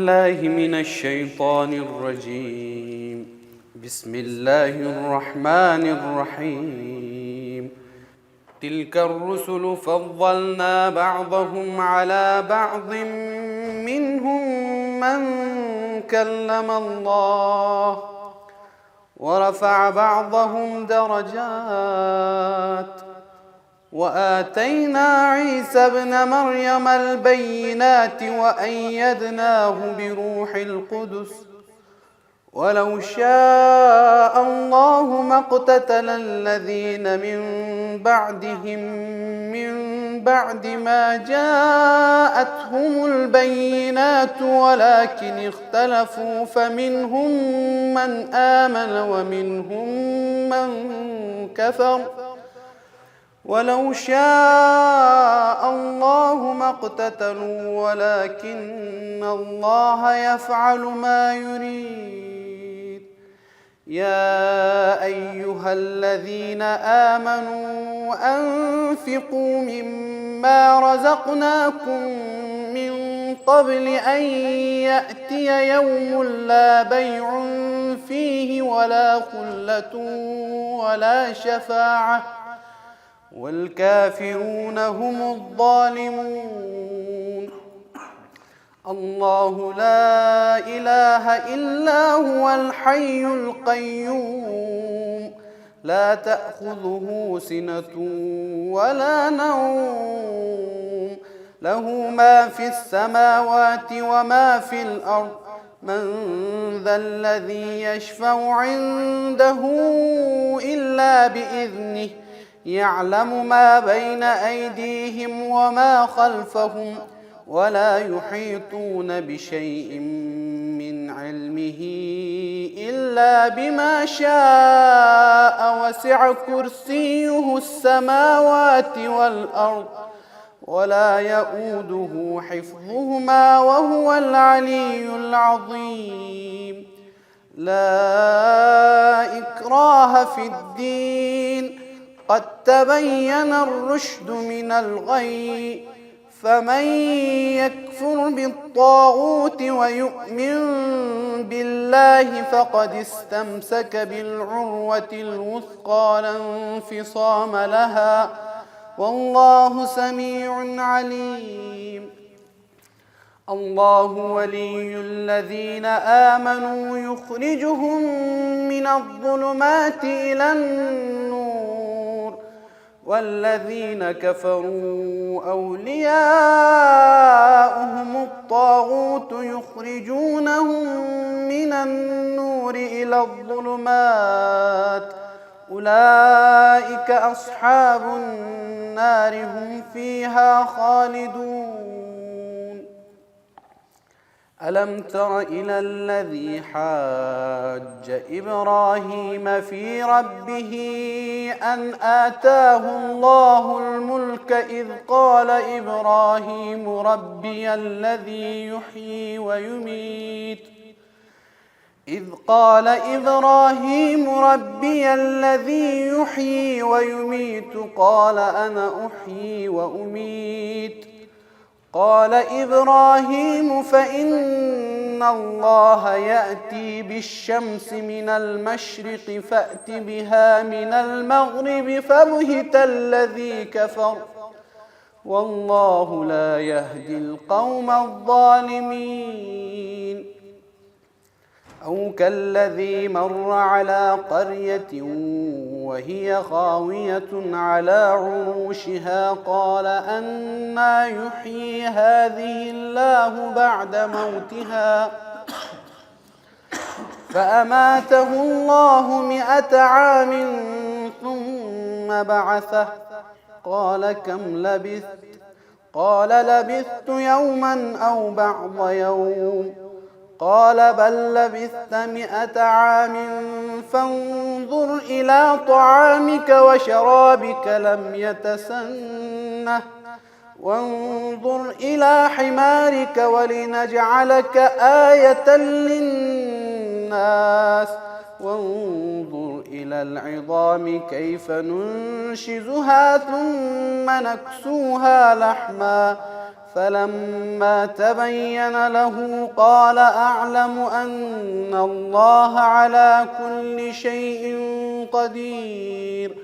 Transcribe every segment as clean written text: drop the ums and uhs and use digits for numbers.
بالله من الشيطان الرجيم. بسم الله الرحمن الرحيم. تلك الرسل فضلنا بعضهم على بعض، منهم من كلم الله ورفع بعضهم درجات، وآتينا عيسى ابن مريم البينات وأيدناه بروح القدس، ولو شاء الله ما اقتتل الذين من بعدهم من بعد ما جاءتهم البينات ولكن اختلفوا، فمنهم من آمن ومنهم من كفر، ولو شاء الله ما اقتتلوا ولكن الله يفعل ما يريد. يا أيها الذين آمنوا أنفقوا مما رزقناكم من قبل أن يأتي يوم لا بيع فيه ولا خلة ولا شفاعة، والكافرون هم الظالمون. الله لا إله إلا هو الحي القيوم، لا تأخذه سنة ولا نوم، له ما في السماوات وما في الأرض. من ذا الذي يشفع عنده إلا بإذنه، يعلم ما بين أيديهم وما خلفهم، ولا يحيطون بشيء من علمه إلا بما شاء، وسع كرسيه السماوات والأرض، ولا يؤوده حفظهما وهو العلي العظيم. لا إكراه في الدين، قد تبين الرشد من الغي، فمن يكفر بالطاغوت ويؤمن بالله فقد استمسك بالعروة الوثقى لا انفصام لها، والله سميع عليم. الله ولي الذين آمنوا يخرجهم من الظلمات إلى النور، والذين كفروا أولياؤهم الطاغوت يخرجونهم من النور إلى الظلمات، أولئك أصحاب النار هم فيها خالدون. ألم تر إلى الذي حاج إبراهيم في ربه أن آتاه الله الملك، إذ قال إبراهيم ربي الذي يحيي ويميت قال أنا أحيي وأميت. قال إبراهيم فإن الله يأتي بالشمس من المشرق فأت بها من المغرب، فبهت الذي كفر، والله لا يهدي القوم الظالمين. أو كالذي مر على قرية وهي خاوية على عروشها، قال أنى يحيي هذه الله بعد موتها، فأماته الله 100 عام ثم بعثه، قال كم لبثت؟ قال لبثت يوما أو بعض يوم، قال بل لبثت 100 عام، فانظر إلى طعامك وشرابك لم يتسنه، وانظر إلى حمارك ولنجعلك آية للناس، وانظر إلى العظام كيف ننشزها ثم نكسوها لحما، فلما تبين له قال أعلم أن الله على كل شيء قدير.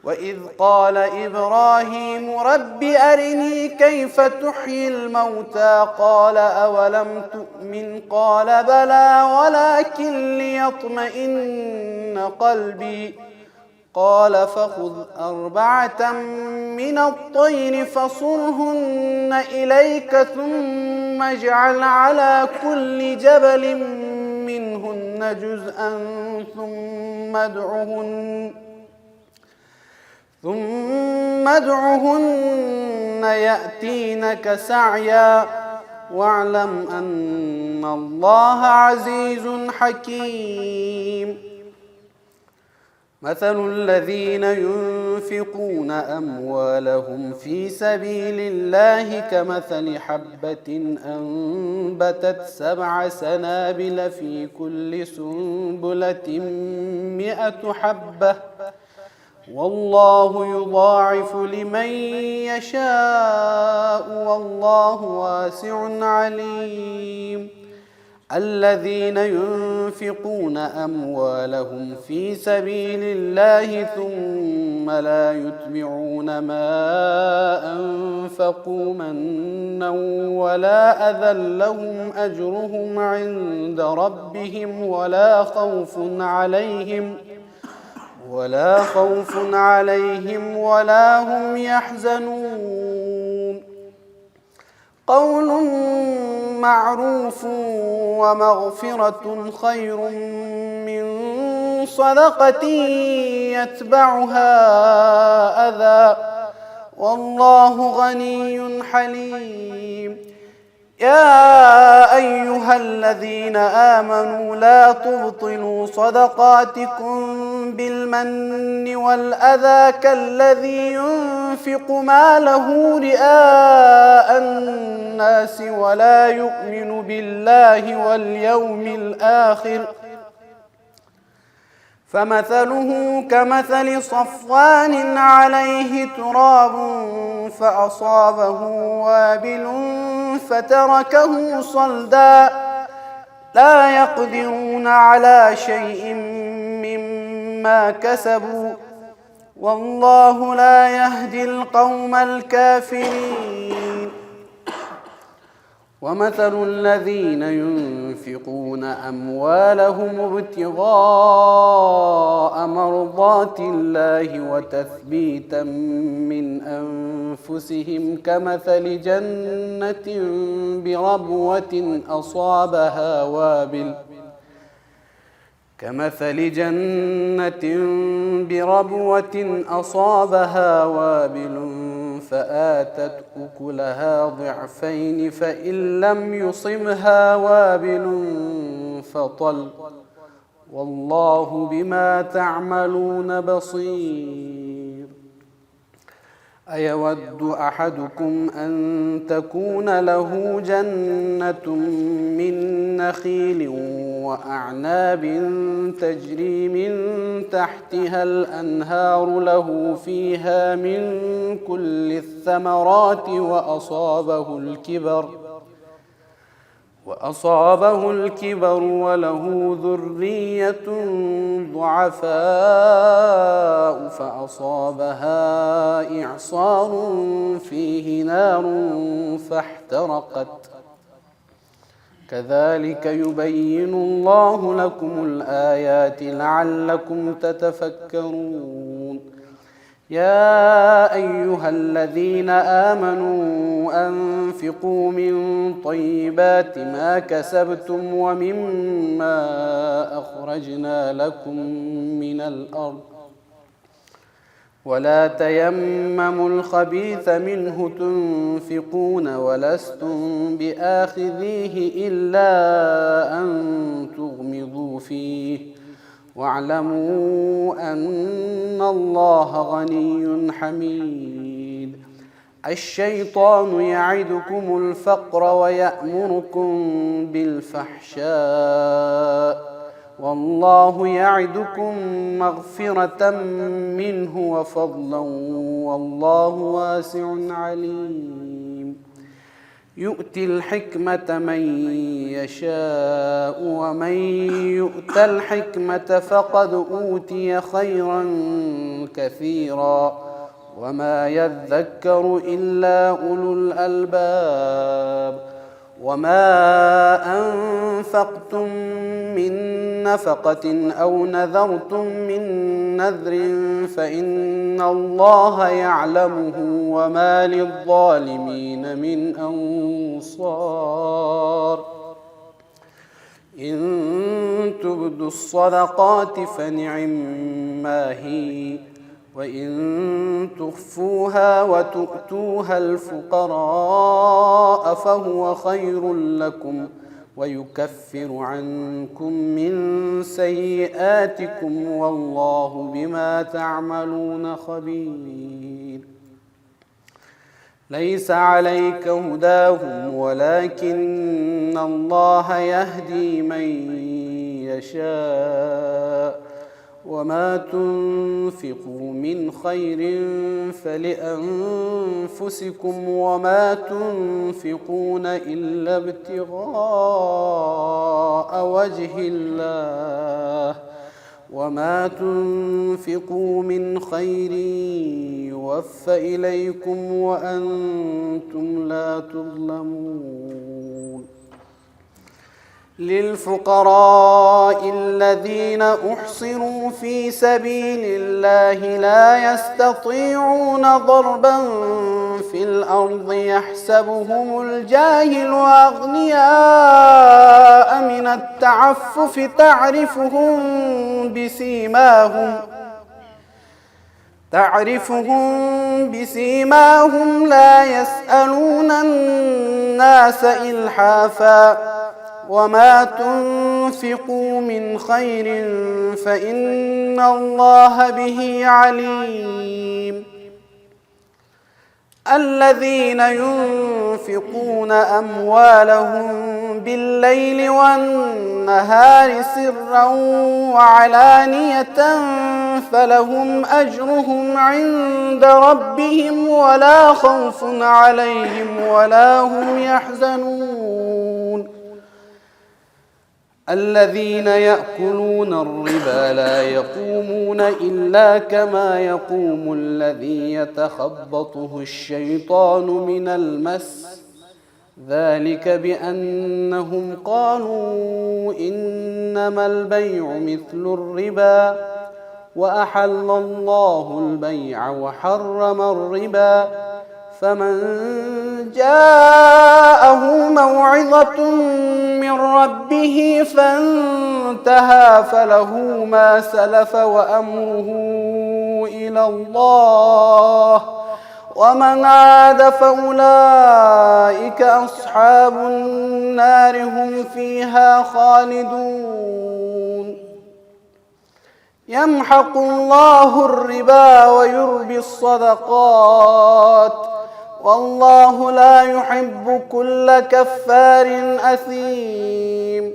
وإذ قال إبراهيم رب أرني كيف تحيي الموتى قال أولم تؤمن قال بلى ولكن ليطمئن قلبي قال فخذ 4 من الطير فصرهن إليك ثم اجعل على كل جبل منهن جزءا ثم ادعهن يأتينك سعيا واعلم أن الله عزيز حكيم. مثل الذين ينفقون أموالهم في سبيل الله كمثل حبة أنبتت 7 سنابل في كل سنبلة 100 حبة والله يضاعف لمن يشاء والله واسع عليم. الذين ينفقون أموالهم في سبيل الله ثم لا يتبعون ما أنفقوا منا ولا أذى لهم أجرهم عند ربهم ولا خوف عليهم ولا هم يحزنون. قول معروف ومغفرة خير من صدقة يتبعها أذى والله غني حليم. يا أيها الذين آمنوا لا تبطلوا صدقاتكم بالمن والأذى كالذي ينفق ماله رئاء الناس ولا يؤمن بالله واليوم الآخر فمثله كمثل صفوان عليه تراب فأصابه وابل فتركه صلدا لا يقدرون على شيء مما كسبوا والله لا يهدي القوم الكافرين. ومثل الذين ينفقون أموالهم ابتغاء مرضات الله وتثبيتا من أنفسهم كمثل جنة بربوة أصابها وابل فآتت أكلها ضعفين فإن لم يصبها وابل فطل والله بما تعملون بصير. أيود أحدكم أن تكون له جنة من نخيل وأعناب تجري من تحتها الأنهار له فيها من كل الثمرات وأصابه الكبر وله ذرية ضعفاء فأصابها إعصار فيه نار فاحترقت كذلك يبين الله لكم الآيات لعلكم تتفكرون. يا أيها الذين آمنوا أنفقوا من طيبات ما كسبتم ومما أخرجنا لكم من الأرض ولا تيمموا الخبيث منه تنفقون ولستم بآخذيه إلا أن تغمضوا فيه واعلموا أن الله غني حميد. الشيطان يعدكم الفقر ويأمركم بالفحشاء والله يعدكم مغفرة منه وفضلا والله واسع عليم. يؤتي الحكمة من يشاء ومن يؤت الحكمة فقد أوتي خيرا كثيرا وما يذكر إلا أولو الألباب. وما أنفقتم من نفقة أو نذرتم من نذر فإن الله يعلمه وما للظالمين من أنصار. إن تبدوا الصدقات فنعما هي وإن تخفوها وتؤتوها الفقراء فهو خير لكم ويكفر عنكم من سيئاتكم والله بما تعملون خبير. ليس عليك هداهم ولكن الله يهدي من يشاء وما تنفقوا من خير فلأنفسكم وما تنفقون إلا ابتغاء وجه الله وما تنفقوا من خير يوفى إليكم وأنتم لا تظلمون. للفقراء الذين أحصروا في سبيل الله لا يستطيعون ضربا في الأرض يحسبهم الجاهل أغنياء من التعفف تعرفهم بسيماهم لا يسألون الناس إلحافا وما تنفقوا من خير فإن الله به عليم. الذين ينفقون أموالهم بالليل والنهار سرا وعلانية فلهم أجرهم عند ربهم ولا خوف عليهم ولا هم يحزنون. الذين يأكلون الربا لا يقومون إلا كما يقوم الذي يتخبطه الشيطان من المس ذلك بأنهم قالوا إنما البيع مثل الربا وأحل الله البيع وحرم الربا فمن جاءه موعظة من ربه فانتهى فله ما سلف وأمره إلى الله ومن عاد فأولئك أصحاب النار هم فيها خالدون. يمحق الله الربا ويربي الصدقات والله لا يحب كل كفار أثيم.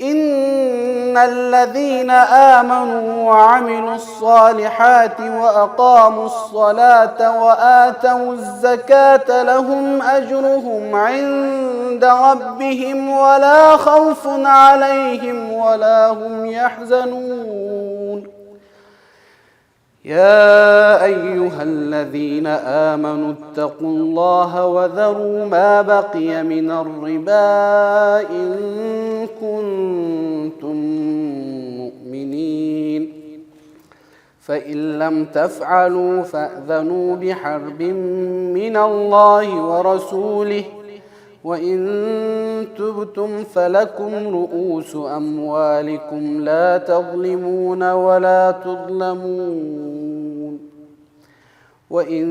إن الذين آمنوا وعملوا الصالحات وأقاموا الصلاة وآتوا الزكاة لهم أجرهم عند ربهم ولا خوف عليهم ولا هم يحزنون. يا أيها الذين آمنوا اتقوا الله وذروا ما بقي من الربا إن كنتم مؤمنين فإن لم تفعلوا فأذنوا بحرب من الله ورسوله وإن تبتم فلكم رؤوس أموالكم لا تظلمون ولا تظلمون. وإن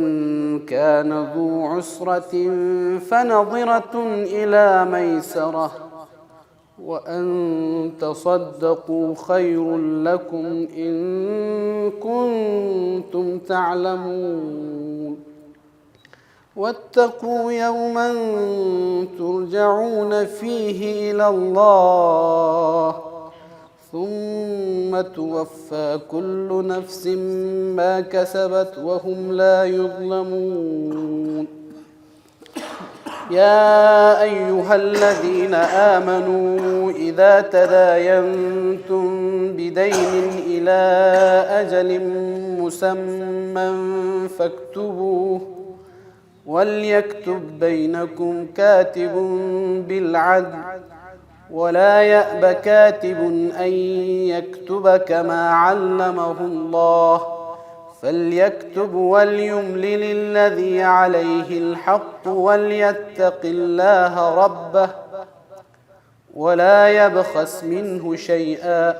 كان ذو عسرة فنظرة إلى ميسرة وأن تصدقوا خير لكم إن كنتم تعلمون. واتقوا يوما ترجعون فيه إلى الله ثم توفى كل نفس ما كسبت وهم لا يظلمون. يا أيها الذين آمنوا إذا تداينتم بدين إلى أجل مسمى فاكتبوه، وليكتب بينكم كاتب بالعدل، ولا يأب كاتب أن يكتب كما علمه الله، فليكتب وليملل الذي عليه الحق وليتق الله ربه ولا يبخس منه شيئا،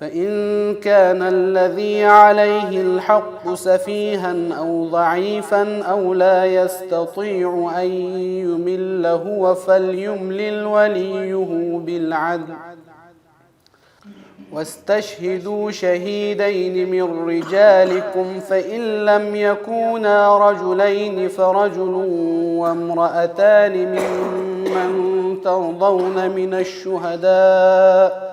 فإن كان الذي عليه الحق سفيها أو ضعيفا أو لا يستطيع أن يمل هو فليملل وليه بالعدل، واستشهدوا شهيدين من رجالكم، فإن لم يكونا رجلين فرجل وامرأتان ممن ترضون من الشهداء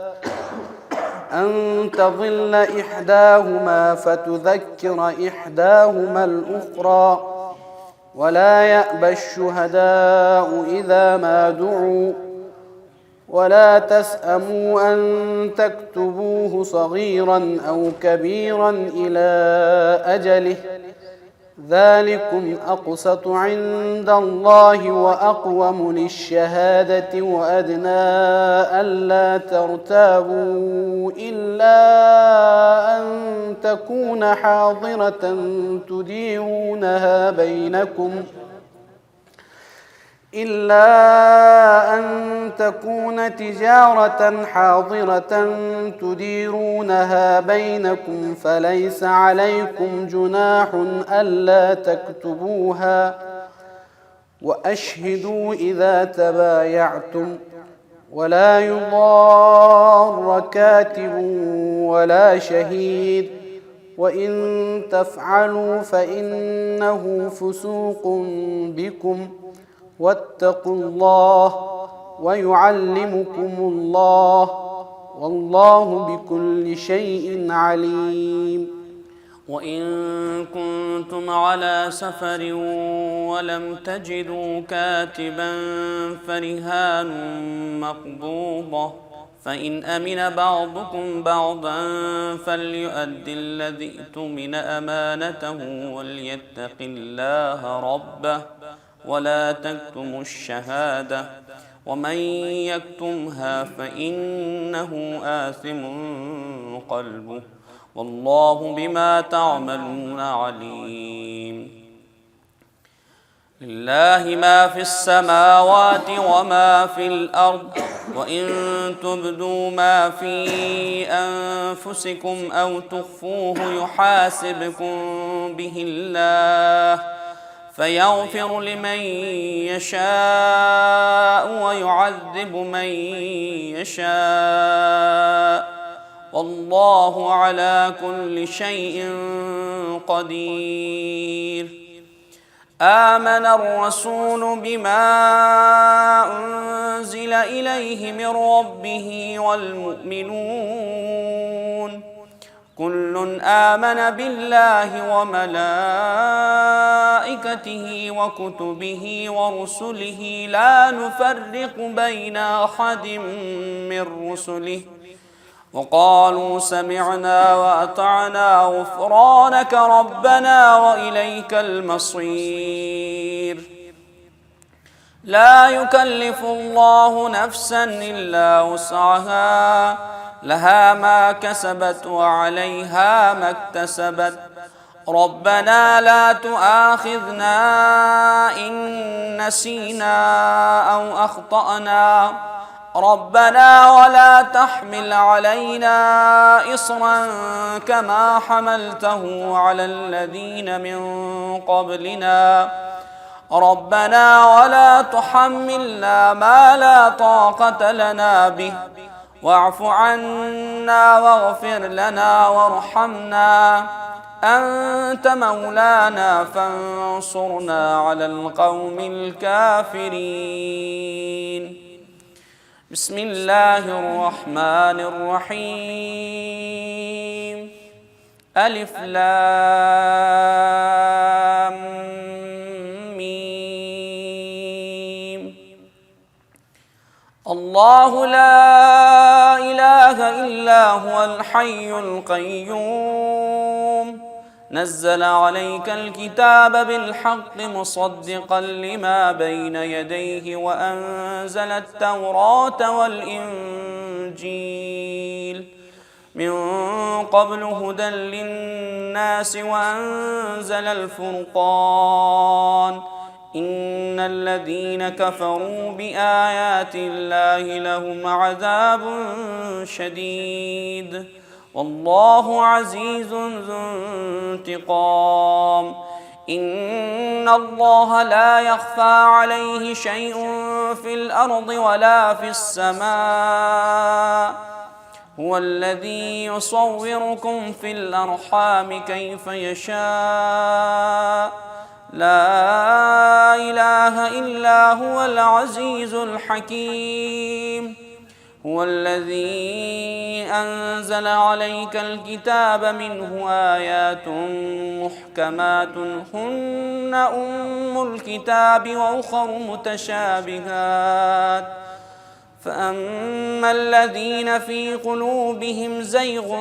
أن تضل إحداهما فتذكر إحداهما الأخرى، ولا يأبى الشهداء إذا ما دعوا، ولا تسأموا أن تكتبوه صغيرا أو كبيرا إلى أجله، ذلكم أقسط عند الله وأقوم للشهادة وأدنى ألا ترتابوا إلا أن تكون حاضرة تديرونها بينكم تجارة حاضرة تديرونها بينكم فليس عليكم جناح ألا تكتبوها، وأشهدوا إذا تبايعتم، ولا يضار كاتب ولا شهيد، وإن تفعلوا فإنه فسوق بكم، واتقوا الله ويعلمكم الله، والله بكل شيء عليم. وإن كنتم على سفر ولم تجدوا كاتبا فرهان مقبوضة، فإن أمن بعضكم بعضا فليؤد الذي اؤتمن أمانته وليتق الله ربه ولا تكتموا الشهادة، ومن يكتمها فإنه آثم قلبه، والله بما تعملون عليم. لله ما في السماوات وما في الأرض، وإن تبدوا ما في أنفسكم أو تخفوه يحاسبكم به الله، فيغفر لمن يشاء ويعذب من يشاء، والله على كل شيء قدير. آمن الرسول بما أنزل إليه من ربه والمؤمنون كل آمن بالله وملائكته وكتبه ورسله لا نفرق بين أحد من رسله، وقالوا سمعنا وأطعنا غفرانك ربنا وإليك المصير. لا يكلف الله نفسا إلا وسعها، لها ما كسبت وعليها ما اكتسبت، ربنا لا تؤاخذنا إن نسينا أو أخطأنا، ربنا ولا تحمل علينا إصرا كما حملته على الذين من قبلنا، ربنا ولا تحملنا ما لا طاقة لنا به، واعف عنا واغفر لنا وارحمنا، أنت مولانا فانصرنا على القوم الكافرين. بسم الله الرحمن الرحيم. ألف لام ميم. الله لا إله إلا هو الحي القيوم نزل عليك الكتاب بالحق مصدقا لما بين يديه وأنزل التوراة والإنجيل من قبل هدى للناس وأنزل الفرقان إن الذين كفروا بآيات الله لهم عذاب شديد والله عزيز ذو انتقام إن الله لا يخفى عليه شيء في الأرض ولا في السماء هو الذي يصوركم في الأرحام كيف يشاء لا إله إلا هو العزيز الحكيم هو الذي أنزل عليك الكتاب منه آيات محكمات هن أم الكتاب وأخر متشابهات فأما الذين في قلوبهم زيغ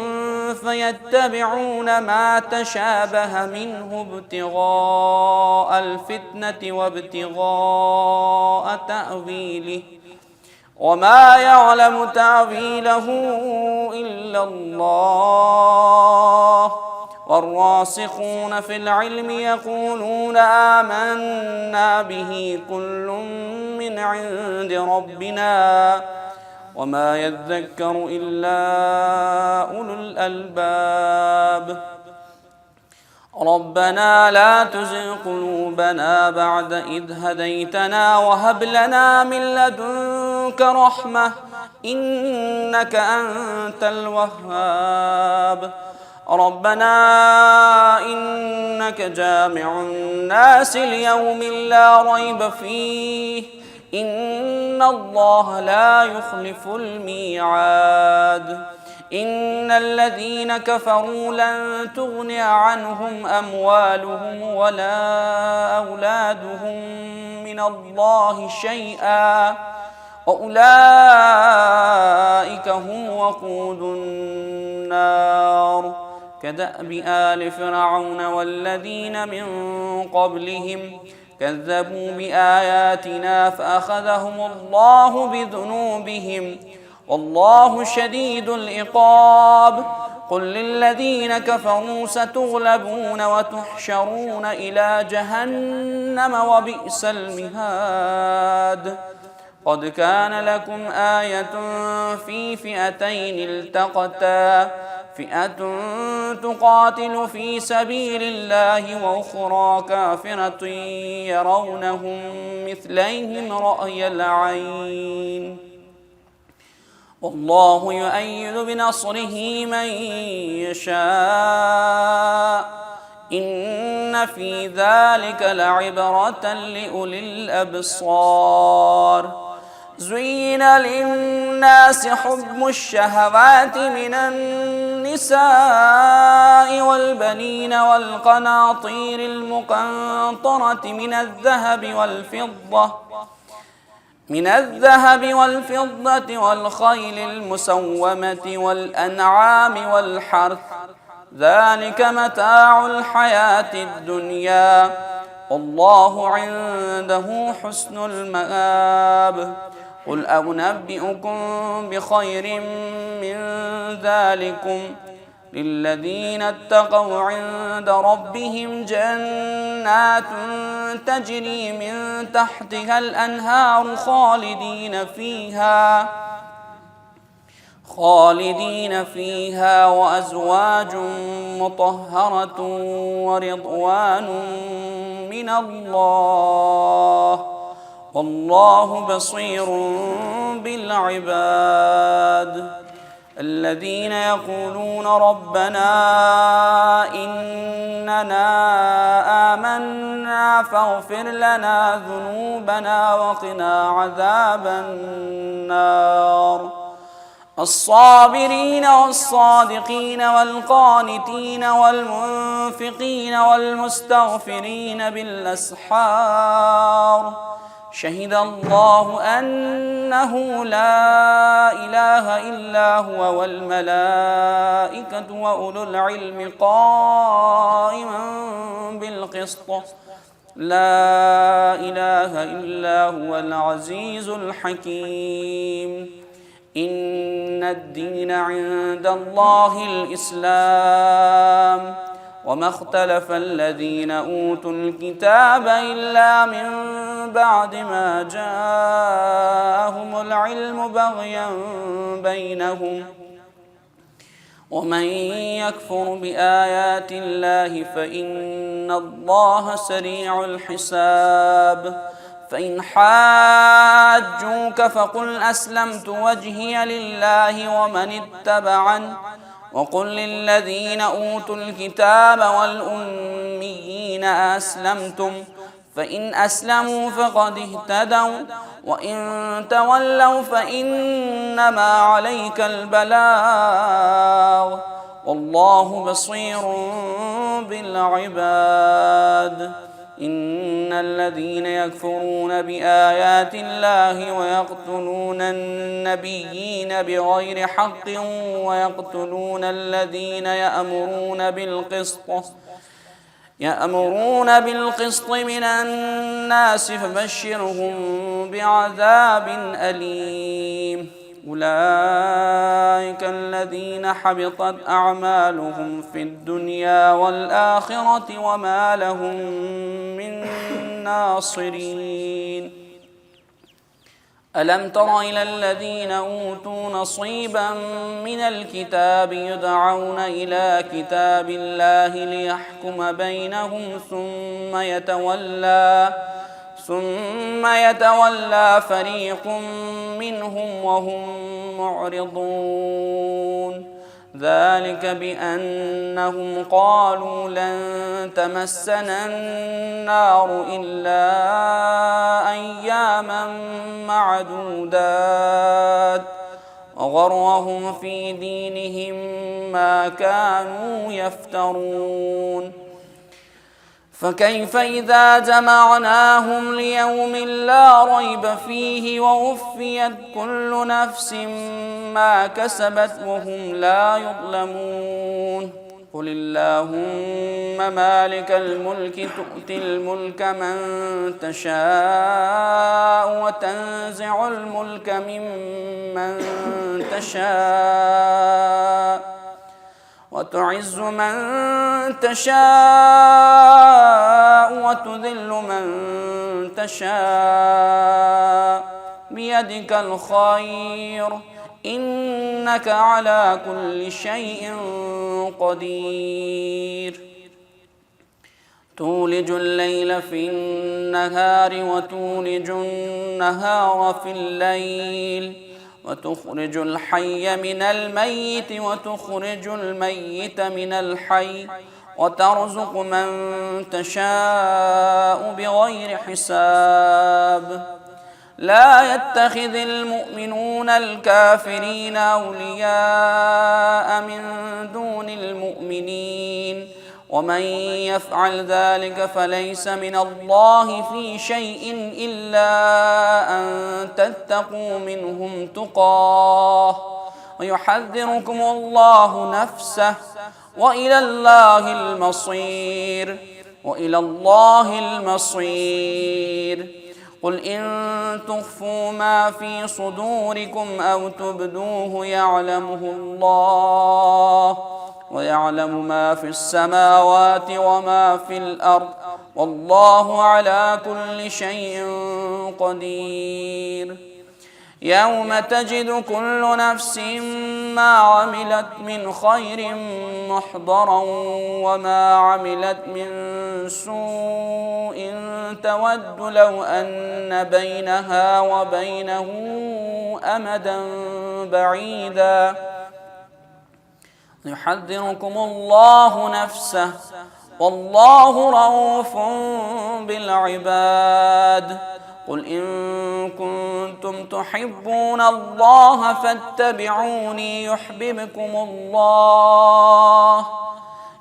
فيتبعون ما تشابه منه ابتغاء الفتنة وابتغاء تأويله وما يعلم تأويله إلا الله والراسخون في العلم يقولون آمنا به كل من عند ربنا وما يذكر إلا أولو الألباب ربنا لا تزغ قلوبنا بعد إذ هديتنا وهب لنا من لدنك رحمة إنك أنت الوهاب ربنا إنك جامع الناس ليوم لا ريب فيه إن الله لا يخلف الميعاد إن الذين كفروا لن تغني عنهم أموالهم ولا أولادهم من الله شيئا وأولئك هم وقود النار كدأب آل فرعون والذين من قبلهم كذبوا بآياتنا فأخذهم الله بذنوبهم والله شديد العقاب قل للذين كفروا ستغلبون وتحشرون إلى جهنم وبئس المهاد قد كان لكم آية في فئتين التقتا فئة تقاتل في سبيل الله وأخرى كافرة يرونهم مثليهم رأي العين والله يؤيد بنصره من يشاء إن في ذلك لعبرة لأولي الأبصار زين للناس حب الشهوات من النساء والبنين والقناطير المقنطرة من الذهب والفضة والخيل المسومة والأنعام والحرث ذلك متاع الحياة الدنيا والله عنده حسن المآب قل أنبئكم بخير من ذلكم للذين اتقوا عند ربهم جنات تجري من تحتها الأنهار خالدين فيها وأزواج مطهرة ورضوان من الله والله بصير بالعباد الذين يقولون ربنا إننا آمنا فاغفر لنا ذنوبنا وقنا عذاب النار الصابرين والصادقين والقانتين والمنفقين والمستغفرين بالأسحار شهد الله أنه لا إله إلا هو والملائكة وأولو العلم قائما بالقسط لا إله إلا هو العزيز الحكيم إن الدين عند الله الإسلام وما اختلف الذين أوتوا الكتاب إلا من بعد ما جاءهم العلم بغيا بينهم ومن يكفر بآيات الله فإن الله سريع الحساب فإن حاجوك فقل أسلمت وجهي لله ومن اتبعني وقل للذين أوتوا الكتاب والأميين أسلمتم فإن أسلموا فقد اهتدوا وإن تولوا فإنما عليك البلاغ والله بصير بالعباد إن الذين يكفرون بآيات الله ويقتلون النبيين بغير حق ويقتلون الذين يأمرون بالقسط من الناس فبشرهم بعذاب أليم أولئك الذين حبطت أعمالهم في الدنيا والآخرة وما لهم من ناصرين ألم تر إلى الذين أوتوا نصيبا من الكتاب يدعون إلى كتاب الله ليحكم بينهم ثم يتولى فريق منهم وهم معرضون ذلك بأنهم قالوا لن تمسنا النار إلا أياما معدودات وغرهم في دينهم ما كانوا يفترون فكيف إذا جمعناهم ليوم لا ريب فيه ووفيت كل نفس ما كسبت وهم لا يظلمون قل اللهم مالك الملك تؤتي الملك من تشاء وتنزع الملك ممن تشاء وتعز من تشاء وتذل من تشاء بيدك الخير إنك على كل شيء قدير تولج الليل في النهار وتولج النهار في الليل وتخرج الحي من الميت وتخرج الميت من الحي وترزق من تشاء بغير حساب لا يتخذ المؤمنون الكافرين أولياء من دون المؤمنين ومن يفعل ذلك فليس من الله في شيء إلا أن تتقوا منهم تقاه ويحذركم الله نفسه وإلى الله المصير قل إن تخفوا ما في صدوركم أو تبدوه يعلمه الله ويعلم ما في السماوات وما في الأرض والله على كل شيء قدير يوم تجد كل نفس ما عملت من خير محضرا وما عملت من سوء تود لو أن بينها وبينه أمدا بعيدا يحذركم الله نفسه والله رؤوف بالعباد قل إن كنتم تحبون الله فاتبعوني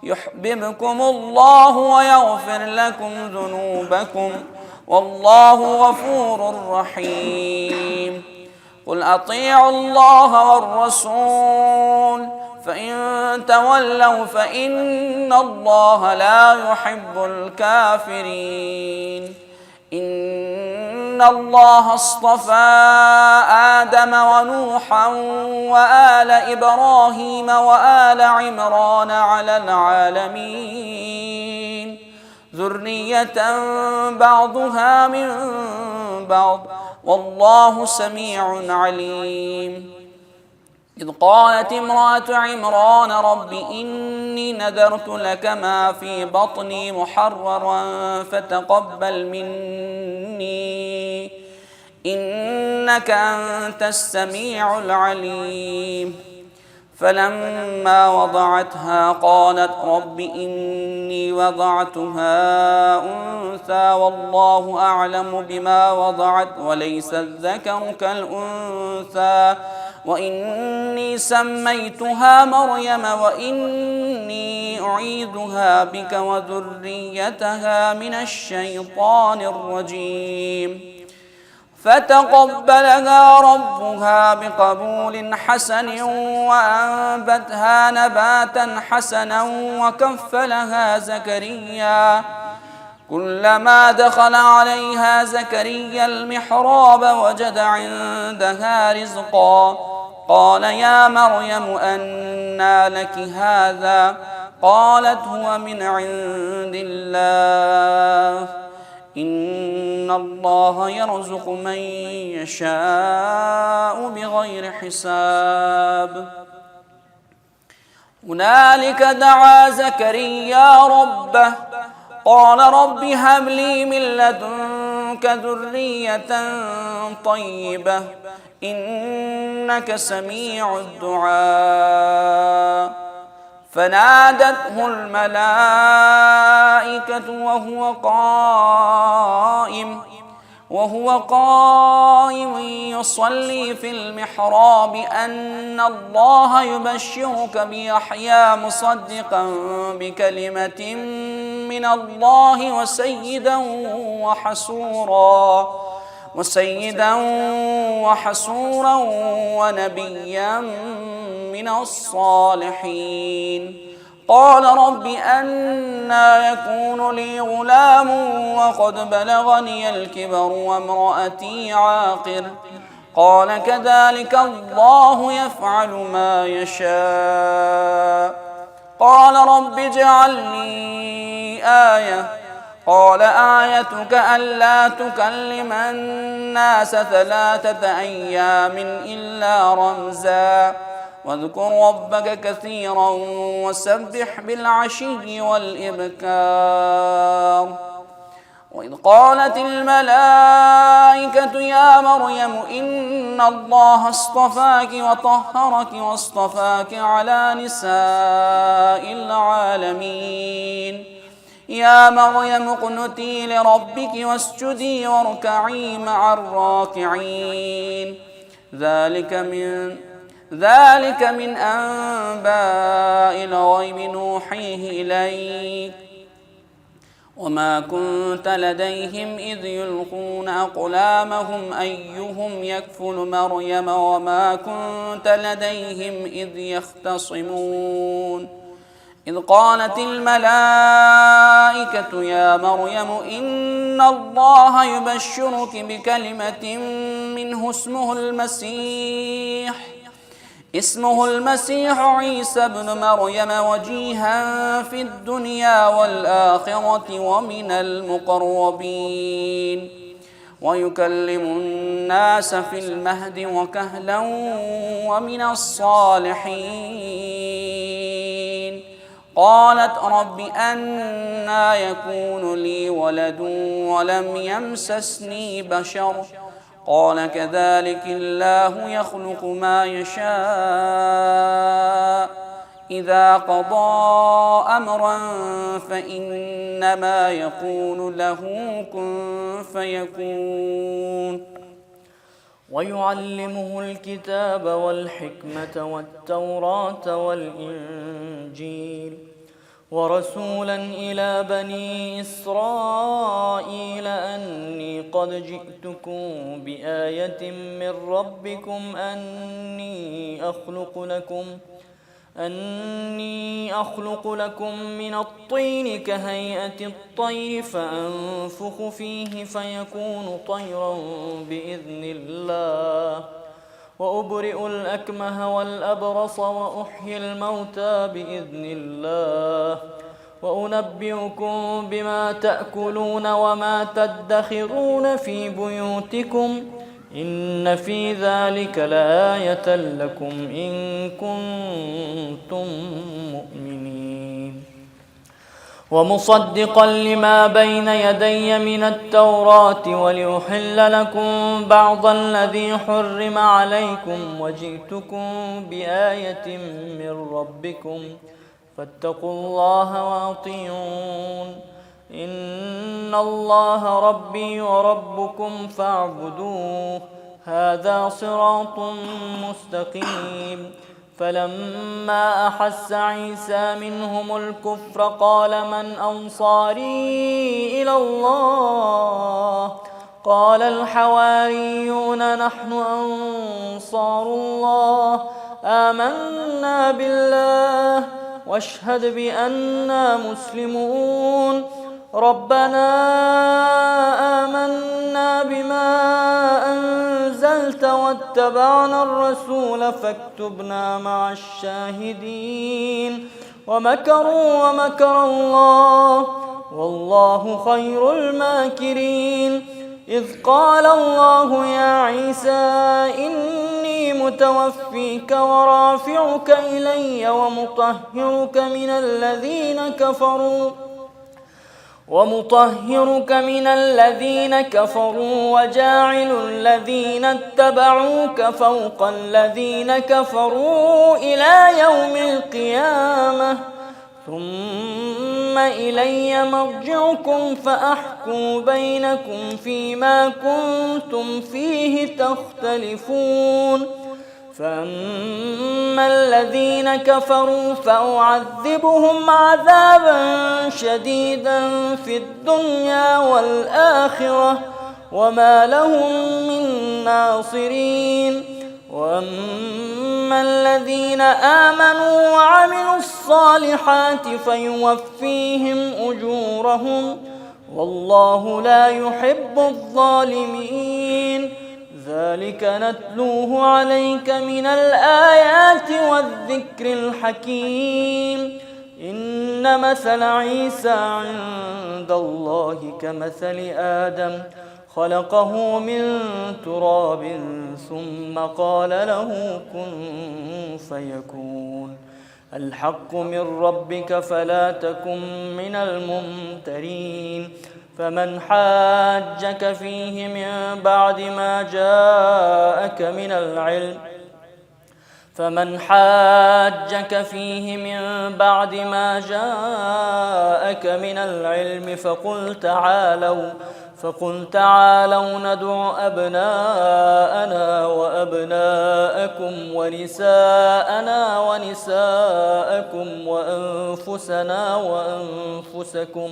يحببكم الله ويغفر لكم ذنوبكم والله غفور رحيم. قل أطيعوا الله والرسول فإن تولوا فإن الله لا يحب الكافرين. إن الله اصطفى آدم ونوحا وآل إبراهيم وآل عمران على العالمين ذرية بعضها من بعض والله سميع عليم. إذ قالت امرأة عمران رب إني نذرت لك ما في بطني محررا فتقبل مني إنك أنت السميع العليم. فلما وضعتها قالت رب إني وضعتها أنثى والله أعلم بما وضعت وليس الذكر كالأنثى وإني سميتها مريم وإني أعيذها بك وذريتها من الشيطان الرجيم. فتقبلها ربها بقبول حسن وأنبتها نباتا حسنا وكفلها زكريا. كلما دخل عليها زكريا المحراب وجد عندها رزقا قال يا مريم أنى لك هذا قالت هو من عند الله إن الله يرزق من يشاء بغير حساب. هنالك دعا زكريا ربه قال رب هب لي من لدنك ذرية طيبة إنك سميع الدعاء. فنادته الملائكة وهو قائم يصلي في المحراب أن الله يبشرك بيحيى مصدقا بكلمة من الله وسيدا وحسورا ونبيا من الصالحين. قال رب أنى يكون لي غلام وقد بلغني الكبر وامرأتي عاقر قال كذلك الله يفعل ما يشاء. قال رب اجعل لي آية قال آيتك ألا تكلم الناس 3 أيام إلا رمزا واذكر ربك كثيرا وسبح بالعشي والإبكار. وإذ قالت الملائكة يا مريم إن الله اصطفاك وطهرك واصطفاك على نساء العالمين. يا مريم اقنتي لربك واسجدي واركعي مع الراكعين. ذلك من أنباء الغيب نوحيه إليك وما كنت لديهم إذ يلقون أقلامهم أيهم يكفل مريم وما كنت لديهم إذ يختصمون. إذ قالت الملائكة يا مريم إن الله يبشرك بكلمة منه اسمه المسيح عيسى ابن مريم وجيها في الدنيا والآخرة ومن المقربين ويكلم الناس في المهد وكهلا ومن الصالحين. قالت رب أنى يكون لي ولد ولم يمسسني بشر قال كذلك الله يخلق ما يشاء إذا قضى أمرا فإنما يقول له كن فيكون. ويعلمه الكتاب والحكمة والتوراة والإنجيل ورسولا إلى بني إسرائيل أني قد جئتكم بآية من ربكم أني أخلق لكم من الطين كهيئة الطير فأنفخ فيه فيكون طيرا بإذن الله وأبرئ الأكمه والأبرص وأحيي الموتى بإذن الله وأنبئكم بما تأكلون وما تدخرون في بيوتكم إن في ذلك لآية لكم إن كنتم مؤمنين ومصدقا لما بين يدي من التوراة ولأحل لكم بعض الذي حرم عليكم وجئتكم بآية من ربكم فاتقوا الله وأطيعون إن الله ربي وربكم فاعبدوه هذا صراط مستقيم فلما أحس عيسى منهم الكفر قال من أنصاري إلى الله قال الحواريون نحن أنصار الله آمنا بالله واشهد بأننا مسلمون ربنا آمنا بما أنزلت واتبعنا الرسول فاكتبنا مع الشاهدين ومكروا ومكر الله والله خير الماكرين إذ قال الله يا عيسى إني متوفيك ورافعك إلي ومطهرك من الذين كفروا وجاعل الذين اتبعوك فوق الذين كفروا إلى يوم القيامة ثم إلي مرجعكم فأحكم بينكم فيما كنتم فيه تختلفون فأما الذين كفروا فأعذبهم عذابا شديدا في الدنيا والآخرة وما لهم من ناصرين وأما الذين آمنوا وعملوا الصالحات فيوفيهم أجورهم والله لا يحب الظالمين ذلك نتلوه عليك من الآيات والذكر الحكيم إن مثل عيسى عند الله كمثل آدم خلقه من تراب ثم قال له كن فيكون الحق من ربك فلا تكن من الممترين فمن حاجك فيه من بعد ما جاءك من العلم فقل تعالوا ندع أبناءنا وأبناءكم ونساءنا ونساءكم وأنفسنا وأنفسكم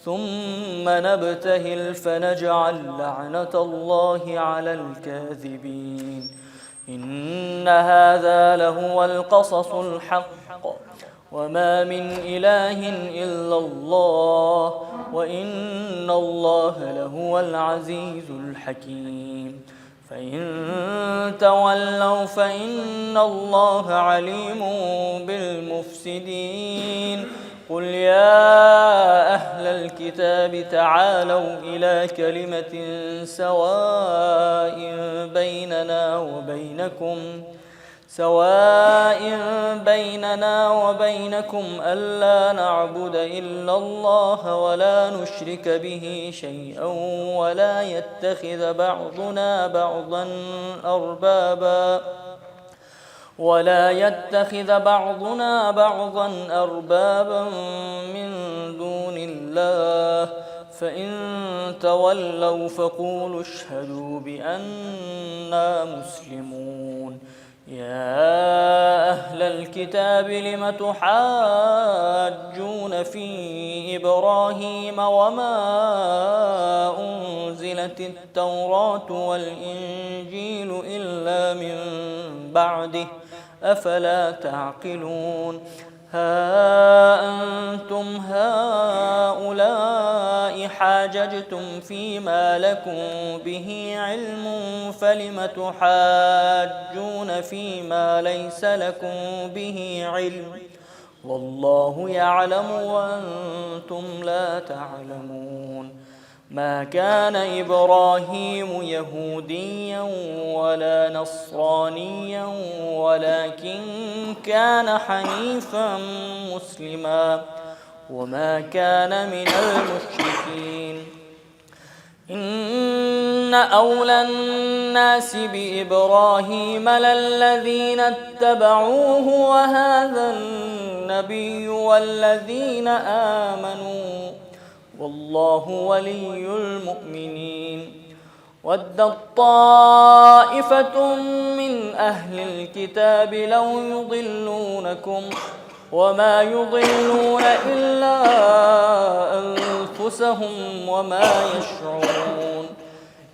ثم نبتهل فنجعل لعنة الله على الكاذبين إن هذا لهو القصص الحق وما من إله إلا الله وإن الله لهو العزيز الحكيم فإن تولوا فإن الله عليم بالمفسدين قل يا أهل الكتاب تعالوا إلى كلمة سواء بيننا وبينكم ألا نعبد إلا الله ولا نشرك به شيئا ولا يتخذ بعضنا بعضا أربابا من دون الله فإن تولوا فقولوا اشهدوا بأننا مسلمون يا أهل الكتاب لم تحاجون في إبراهيم وما أنزلت التوراة والإنجيل إلا من بعده أفلا تعقلون ها أنتم هؤلاء حاججتم فيما لكم به علم فلم تحاجون فيما ليس لكم به علم والله يعلم وأنتم لا تعلمون ما كان إبراهيم يهوديا ولا نصرانيا ولكن كان حنيفا مسلما وما كان من المشركين إن أولى الناس بإبراهيم للذين اتبعوه وهذا النبي والذين آمنوا والله ولي المؤمنين ودت طائفة من أهل الكتاب لو يضلونكم وما يضلون إلا أنفسهم وما يشعرون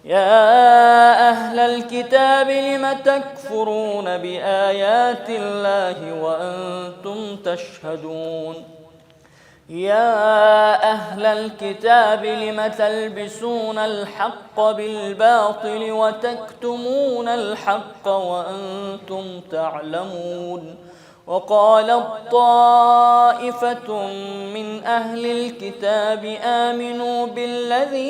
يا أهل الكتاب لم تكفرون بآيات الله وأنتم تشهدون يا أهل الكتاب لم تلبسون الحق بالباطل وتكتمون الحق وأنتم تعلمون وقالت طائفة من أهل الكتاب آمنوا بالذي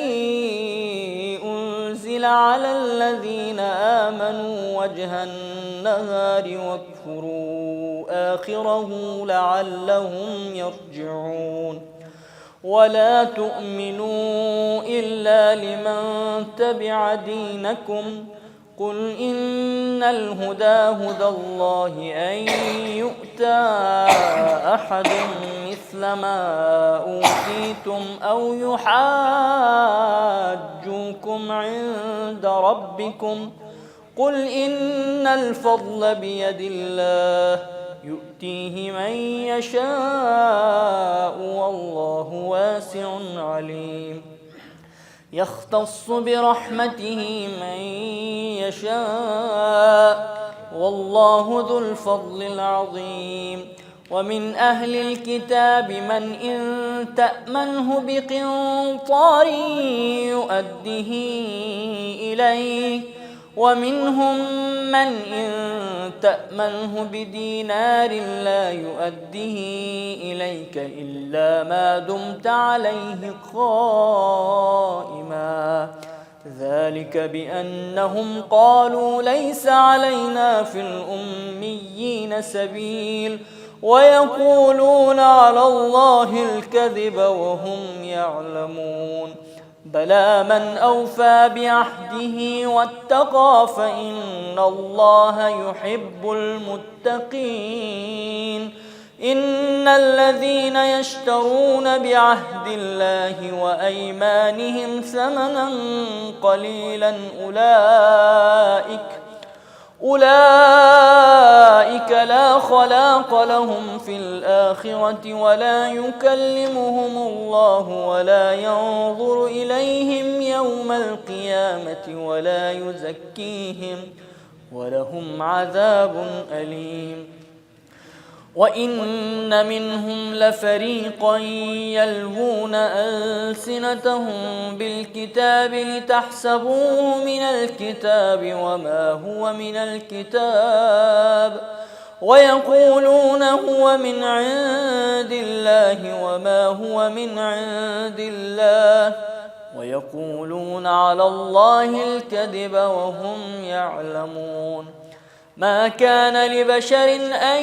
أنزل على الذين آمنوا وجه النهار واكفروا آخره لعلهم يرجعون ولا تؤمنوا إلا لمن تبع دينكم قل إن الهدى هدى الله أن يؤتى أحد مثل ما أوتيتم أو يحاجوكم عند ربكم قل إن الفضل بيد الله يؤتيه من يشاء والله واسع عليم يختص برحمته من يشاء والله ذو الفضل العظيم ومن أهل الكتاب من إن تأمنه بقنطار يؤده إليك ومنهم من إن تأمنه بدينار لا يؤده إليك إلا ما دمت عليه قائما ذلك بأنهم قالوا ليس علينا في الأميين سبيل ويقولون على الله الكذب وهم يعلمون بلى من أوفى بعهده واتقى فإن الله يحب المتقين إن الذين يشترون بعهد الله وأيمانهم ثمنا قليلا أولئك لا خلاق لهم في الآخرة ولا يكلمهم الله ولا ينظر إليهم يوم القيامة ولا يزكيهم ولهم عذاب أليم وإن منهم لفريقا يلوون ألسنتهم بالكتاب لتحسبوه من الكتاب وما هو من الكتاب ويقولون هو من عند الله وما هو من عند الله ويقولون على الله الكذب وهم يعلمون ما كان لبشر أن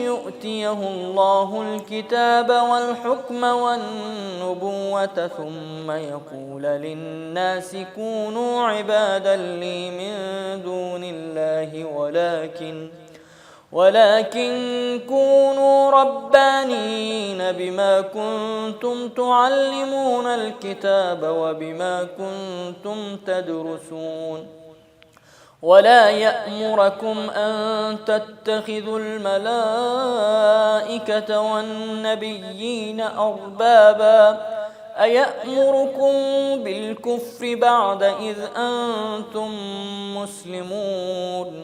يؤتيه الله الكتاب والحكم والنبوة ثم يقول للناس كونوا عبادا لي من دون الله ولكن كونوا ربانيين بما كنتم تعلمون الكتاب وبما كنتم تدرسون ولا يأمركم أن تتخذوا الملائكة والنبيين أربابا أيأمركم بالكفر بعد إذ أنتم مسلمون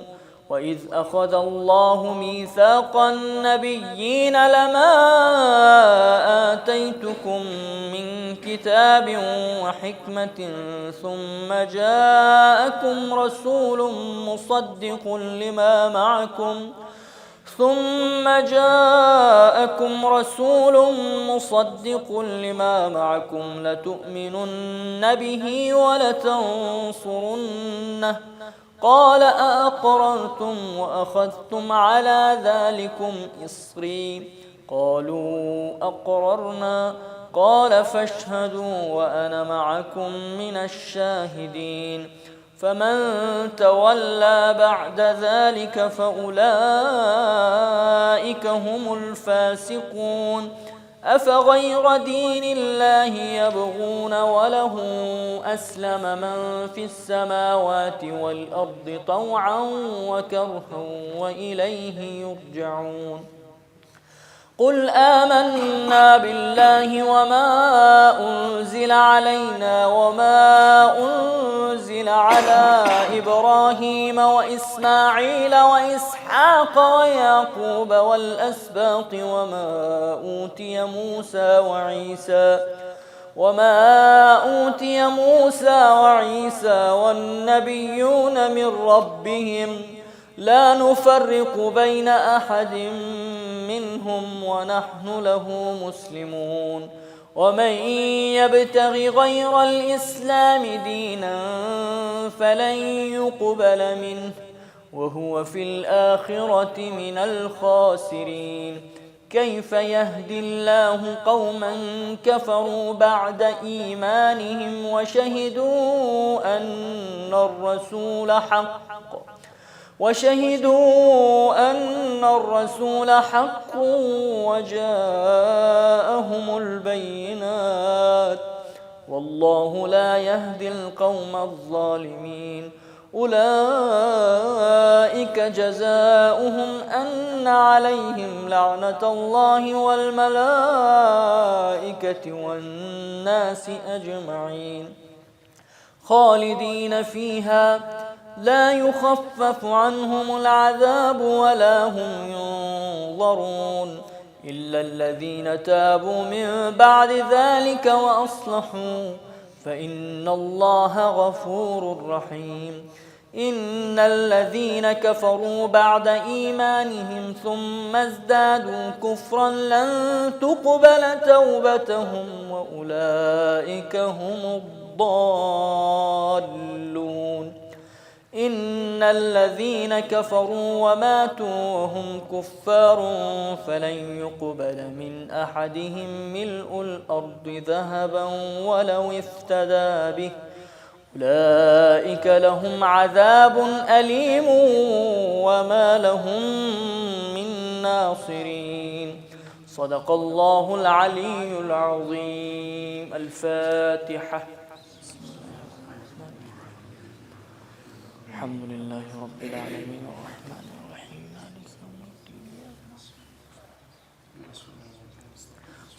وإذ أخذ الله ميثاق النبيين لما آتيتكم من كتاب وحكمة ثم جاءكم رسول مصدق لما معكم لتؤمنن به ولتنصرنه قال أأقررتم وأخذتم على ذلكم إصري قالوا أقررنا قال فاشهدوا وأنا معكم من الشاهدين فمن تولى بعد ذلك فأولئك هم الفاسقون أفغير دين الله يبغون وله أسلم من في السماوات والأرض طوعا وكرها وإليه يرجعون قل آمنا بالله وما أنزل علينا وما أنزل على إبراهيم وإسماعيل وإسحاق ويعقوب والأسباط وما أوتي موسى وعيسى والنبيون من ربهم لا نفرق بين أحد منهم ونحن له مسلمون ومن يبتغ غير الإسلام دينا فلن يقبل منه وهو في الآخرة من الخاسرين كيف يهدي الله قوما كفروا بعد إيمانهم وشهدوا أن الرسول حق وجاءهم البينات والله لا يهدي القوم الظالمين أولئك جزاؤهم أن عليهم لعنة الله والملائكة والناس أجمعين خالدين فيها لا يخفف عنهم العذاب ولا هم ينظرون إلا الذين تابوا من بعد ذلك وأصلحوا فإن الله غفور رحيم إن الذين كفروا بعد إيمانهم ثم ازدادوا كفرا لن تقبل توبتهم وأولئك هم الضالون إن الذين كفروا وماتوا وهم كفار فلن يقبل من أحدهم ملء الأرض ذهبا ولو افتدى به أولئك لهم عذاب أليم وما لهم من ناصرين صدق الله العلي العظيم. الفاتحة. الحمد لله رب العالمين الرحمن الرحيم مالك يوم الدين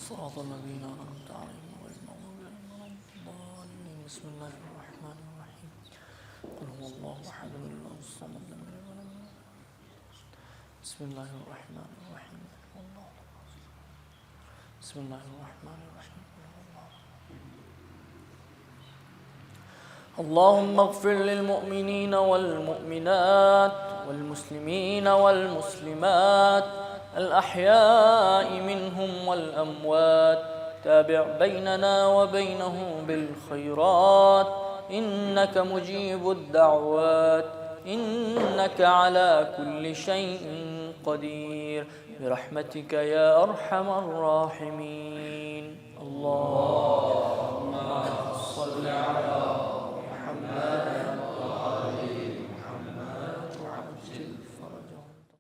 صراط الذين أنعمت عليهم غير المغضوب عليهم ولا الضالين. بسم الله الرحمن الرحيم. قل هو الله أحد الله الصمد لم يلد ولم يولد. بسم الله الرحمن الرحيم. بسم الله الرحمن الرحيم. اللهم اغفر للمؤمنين والمؤمنات والمسلمين والمسلمات الأحياء منهم والأموات تابع بيننا وبينهم بالخيرات إنك مجيب الدعوات إنك على كل شيء قدير برحمتك يا أرحم الراحمين. اللهم صل على محمد